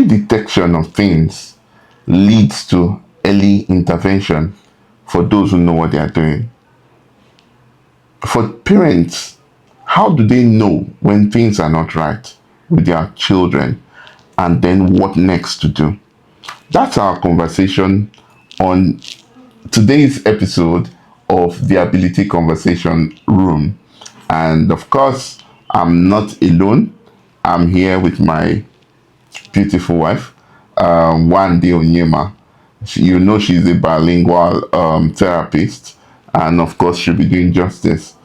early detection of things leads to early intervention for those who know what they are doing. For parents, how do they know when things are not right with their children, and then what next to do? That's our conversation on today's episode of the Ability Conversation Room. And of course, I'm not alone. I'm here with my beautiful wife, Wande Onyema. She's a bilingual therapist, and of course, she'll be doing justice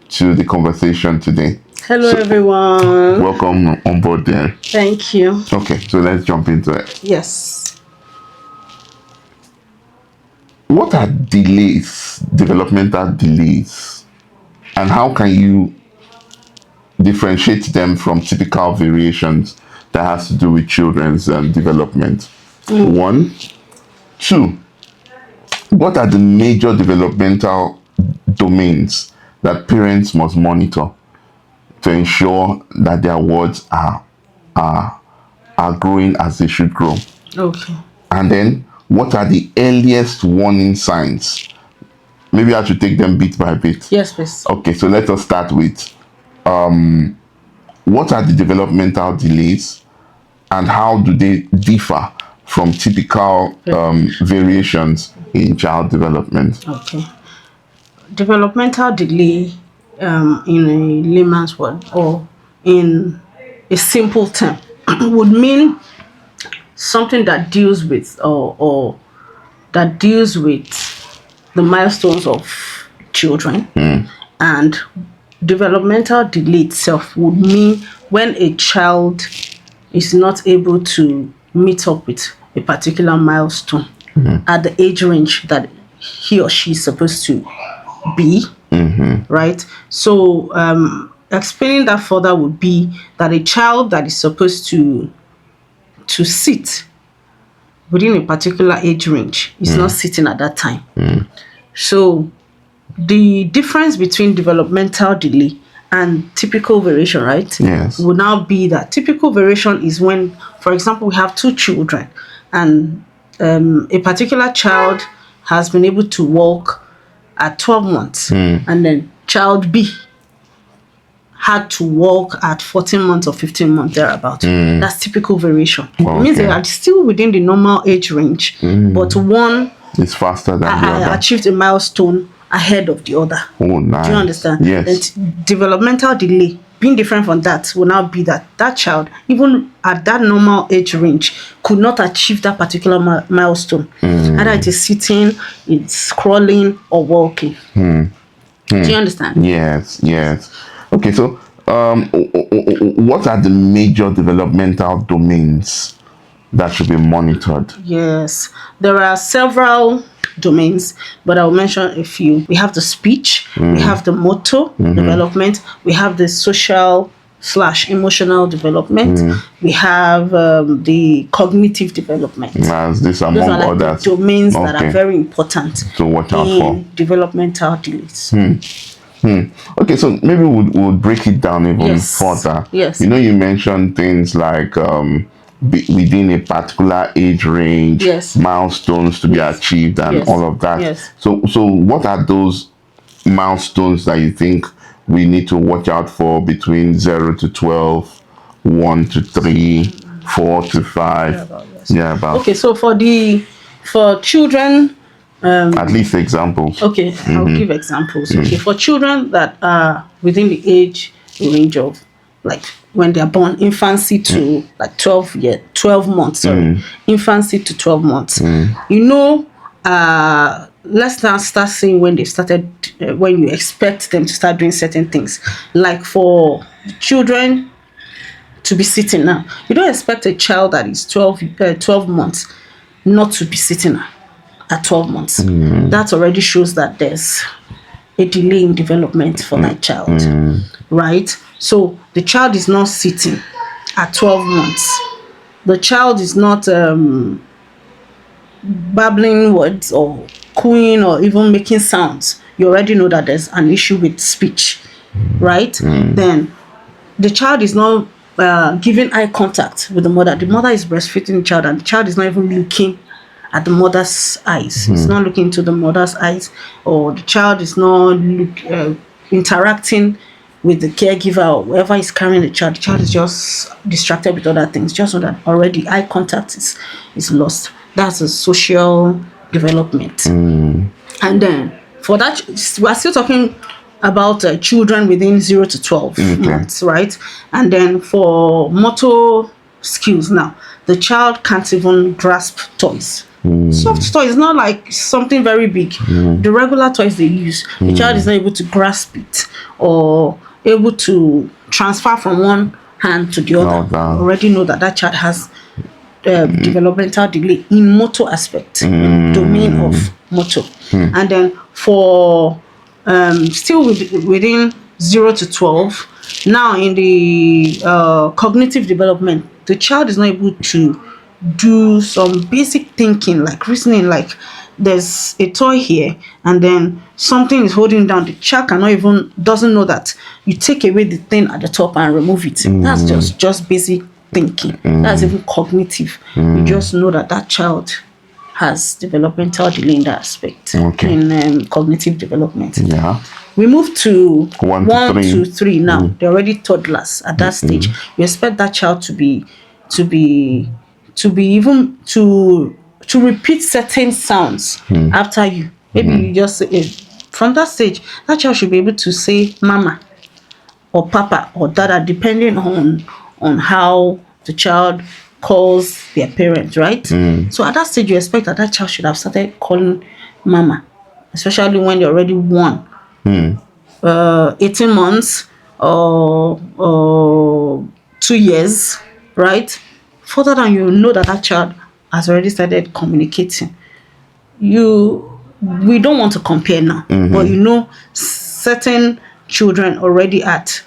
to the conversation today. Hello, everyone. Welcome on board there. Thank you. Okay, so let's jump into it. Yes. What are delays, developmental delays, and how can you differentiate them from typical variations that has to do with children's development? One. Two, what are the major developmental domains that parents must monitor to ensure that their words are growing as they should grow? Okay. And then, what are the earliest warning signs? Maybe I should take them bit by bit. Yes, please. Okay, so let us start with what are the developmental delays and how do they differ from typical variations in child development? Okay. Developmental delay, in a layman's word or in a simple term, would mean something that deals with or that deals with the milestones of children. And developmental delay itself would mean when a child is not able to meet up with a particular milestone at the age range that he or she is supposed to be, right? So explaining that further would be that a child that is supposed to sit within a particular age range is not sitting at that time. So the difference between developmental delay and typical variation, right? Yes. Would now be that typical variation is when, for example, we have two children and a particular child has been able to walk at 12 months and then child B had to walk at 14 months or 15 months thereabout. That's typical variation. It means they are still within the normal age range, but one is faster than the other. Achieved a milestone ahead of the other. Oh, nice. Do you understand? Yes. And developmental delay, being different from that, will now be that child, even at that normal age range, could not achieve that particular milestone. Either it is sitting, it's crawling, or walking. Do you understand? Yes. Okay, so what are the major developmental domains that should be monitored? Yes, there are several domains, but I'll mention a few. We have the speech, we have the motor development, we have the social / emotional development, we have the cognitive development. As this among Those are like others. the domains that are very important to watch out for developmental delays. Okay, so maybe we'll break it down even further. Yes. You mentioned things like within a particular age range, milestones to be achieved and all of that. So what are those milestones that you think we need to watch out for between 0 to 12, 1 to 3, 4 to 5? Okay, so for children, at least examples. Okay, I'll give examples. Okay, for children that are within the age range of like when they are born, infancy to like 12 months. Infancy to 12 months. Let's now start seeing when they started, when you expect them to start doing certain things. Like for children to be sitting now, you don't expect a child that is 12 months not to be sitting at 12 months. That already shows that there's a delay in development for that child, right? So the child is not sitting at 12 months. The child is not babbling words or cooing or even making sounds. You already know that there's an issue with speech, right? Then the child is not giving eye contact with the mother. The mother is breastfeeding the child, and the child is not even looking at the mother's eyes. It's not looking into the mother's eyes, or the child is not interacting with the caregiver or whoever is carrying the child. The child is just distracted with other things. Just so that already eye contact is lost. That's a social development. And then for that, we are still talking about children within 0 to 12 months, right? And then for motor skills now, the child can't even grasp toys. Soft toys, not like something very big. The regular toys they use, the child is not able to grasp it or able to transfer from one hand to the other. Already know that child has developmental delay in motor aspect, domain of motor. And then for still within 0 to 12, now in the cognitive development, the child is not able to do some basic thinking like reasoning, like there's a toy here and then something is holding down. The child doesn't know that you take away the thing at the top and remove it. That's just basic thinking. That's even cognitive. You just know that child has developmental delay in that aspect, in cognitive development. We move to 1 to 3 now. They're already toddlers at that stage. You expect that child to be even to repeat certain sounds after you. Maybe you just say, from that stage, that child should be able to say mama or papa or dada, depending on how the child calls their parents, right? So at that stage, you expect that child should have started calling mama, especially when they're already 18 months or 2 years, right? Further down, you know that child has already started communicating. We don't want to compare now, but certain children already at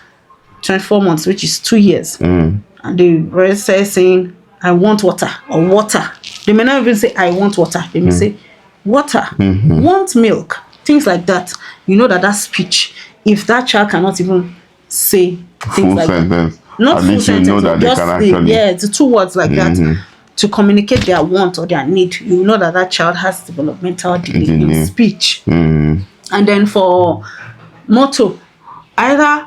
24 months, which is 2 years, and they already start saying, I want water, or water. They may not even say, I want water. They may say, water, want milk, things like that. You know that speech, if that child cannot even say things like that, not at full least sentence, you know that they can actually, the 2 words like that to communicate their want or their need. You know that child has developmental delay in speech. And then for motor, either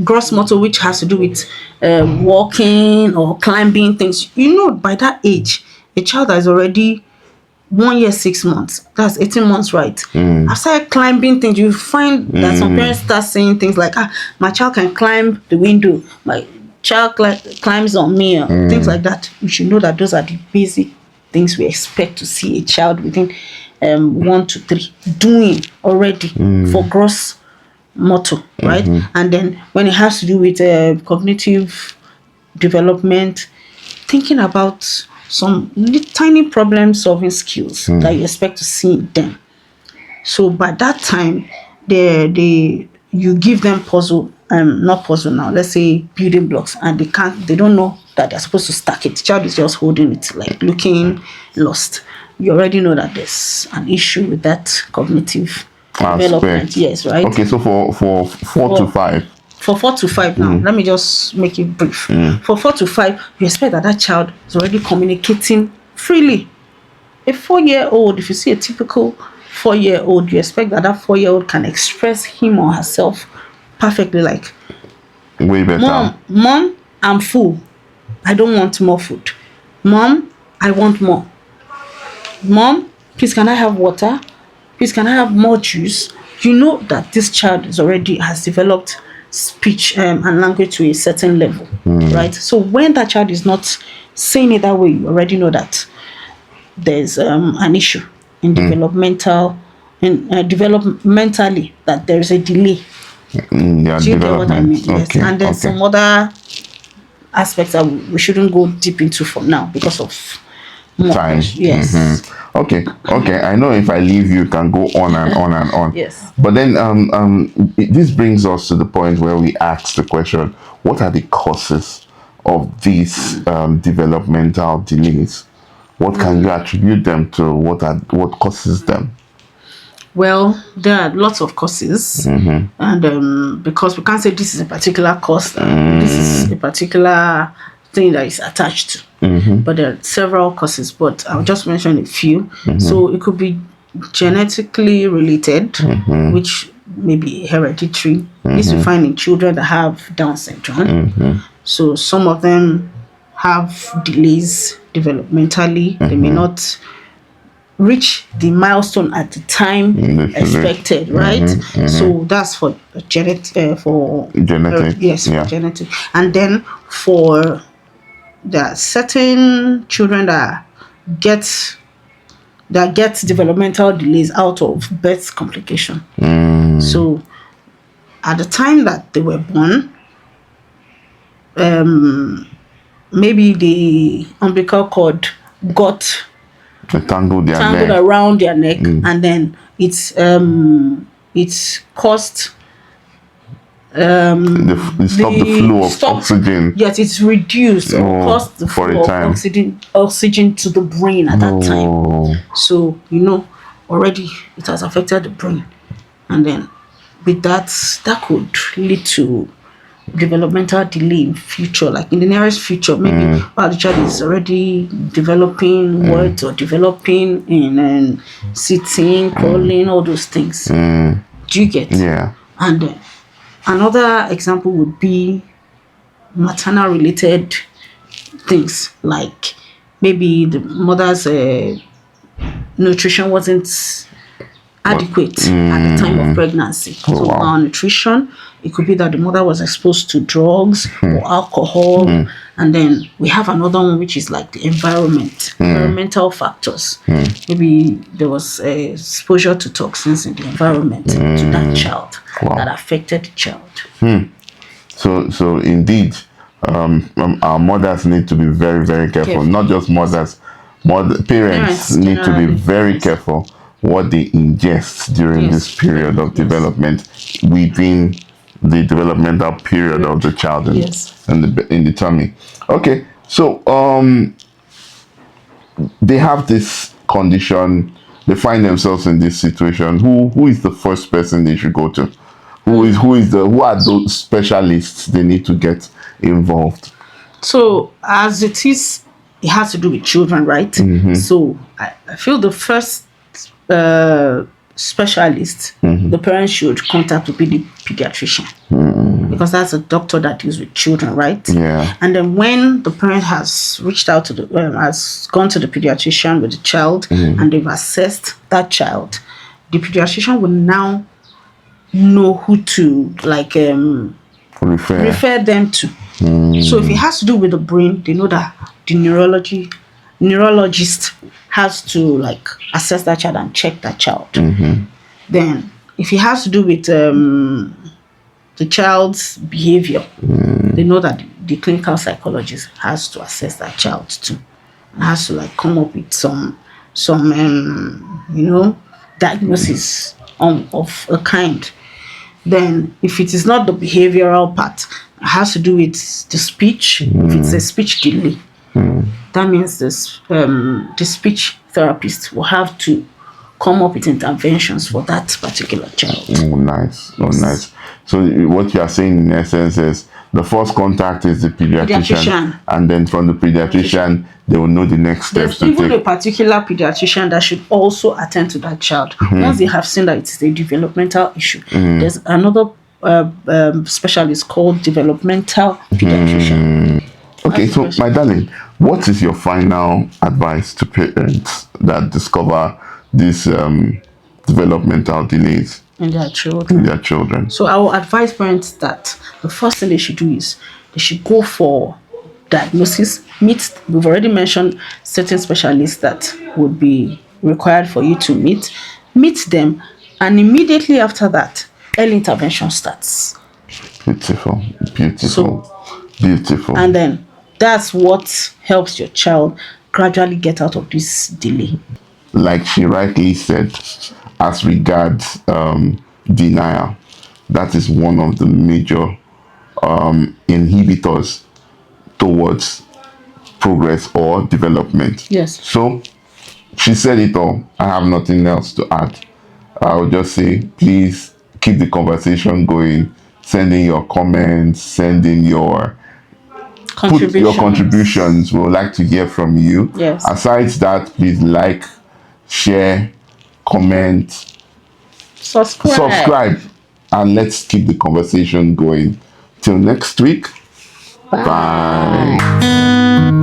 gross motor, which has to do with walking or climbing things. By that age, a child that is already 1 year 6 months, that's 18 months, right? After climbing things, you find that some parents start saying things like, my child can climb the window, my child climbs on me, things like that. You should know that those are the basic things we expect to see a child within 1 to 3 doing already for gross motor, right? And then when it has to do with cognitive development, thinking about some tiny problem solving skills that you expect to see in them. So by that time, you give them not puzzle now, let's say building blocks, and they don't know that they're supposed to stack it. The child is just holding it, like looking lost. You already know that there's an issue with that cognitive development. Yes, right. Okay, so for 4 to 5. For 4 to 5 now, let me just make it brief. For 4 to 5, you expect that child is already communicating freely. A 4-year-old, if you see a typical 4-year-old, you expect that 4-year-old can express him or herself perfectly, like, way better. Mom, I'm full. I don't want more food. Mom, I want more. Mom, please, can I have water? Please, can I have more juice? You know that this child has developed speech and language to a certain level, right? So when that child is not saying it that way, you already know that there's an issue in developmentally, that there's a delay. Yeah, Do you get what I mean? Yes. Okay, And there's some other aspects that we shouldn't go deep into for now because of time. Yes. Okay. I know if I leave, you can go on and on and on. Yes. But then this brings us to the point where we ask the question: what are the causes of these developmental delays? What can you attribute them to? What causes them? Well, there are lots of courses, and because we can't say this is a particular course, this is a particular thing that is attached to, but there are several courses. But I'll just mention a few. So it could be genetically related, which may be hereditary. This you find in children that have Down syndrome. So some of them have delays developmentally. They may not reach the milestone at the time expected, right? So that's for genetic, for Genetic. yes, Yeah. for genetic. And then for there are certain children that get developmental delays out of birth complication. So at the time that they were born, maybe the umbilical cord got They tangled their tangled neck. around their neck, and then it's caused It stopped the flow of oxygen. Yes, it's reduced or caused the for a flow of time. oxygen to the brain at that time. Oh, So already it has affected the brain, and then with that could lead to developmental delay in future, like in the nearest future, maybe while the child is already developing words or developing in sitting, crawling, all those things. Do you get? yeah. And another example would be maternal related things, like maybe the mother's nutrition wasn't adequate at the time of pregnancy. So wow. malnutrition, it could be that the mother was exposed to drugs or alcohol. And then we have another one, which is like the environmental factors. Maybe there was exposure to toxins in the environment to that child that affected the child. So indeed, our mothers need to be very, very careful. Not just mothers, parents need to be generally. very careful what they ingest during this period of development within the developmental period of the child in the tummy. Okay, so they have this condition. They find themselves in this situation. Who is the first person they should go to? Who are those specialists they need to get involved? So as it is, it has to do with children, right? So I feel the first specialist the parents should contact would be the pediatrician, because that's a doctor that deals with children, right? Yeah. And then when the parent has reached out to has gone to the pediatrician with the child and they've assessed that child, the pediatrician will now know who to refer them to. So if it has to do with the brain, they know that the neurologist has to assess that child and check that child. Then if it has to do with the child's behavior, they know that the clinical psychologist has to assess that child too, and has to come up with some diagnosis of a kind. Then if it is not the behavioral part, it has to do with the speech. If it's a speech delay, that means the speech therapist will have to come up with interventions for that particular child. Oh, nice. Nice. So what you are saying in essence is the first contact is the pediatrician. And then from the pediatrician, they will know the next steps There's even a particular pediatrician that should also attend to that child. Once they have seen that it's a developmental issue, there's another specialist called developmental pediatrician. Okay, so my darling, what is your final advice to parents that discover these developmental delays in their children? So I will advise parents that the first thing they should do is they should go for diagnosis. We've already mentioned certain specialists that would be required for you to meet them, and immediately after that, early intervention starts. Beautiful. And then that's what helps your child gradually get out of this delay. Like she rightly said, as regards denial, that is one of the major inhibitors towards progress or development. Yes. So she said it all. I have nothing else to add. I'll just say, please keep the conversation going. Send in your comments, send in your put your contributions. We would like to hear from you. Yes. Aside that, please like, share, comment, subscribe, and let's keep the conversation going. Till next week. Bye. Bye.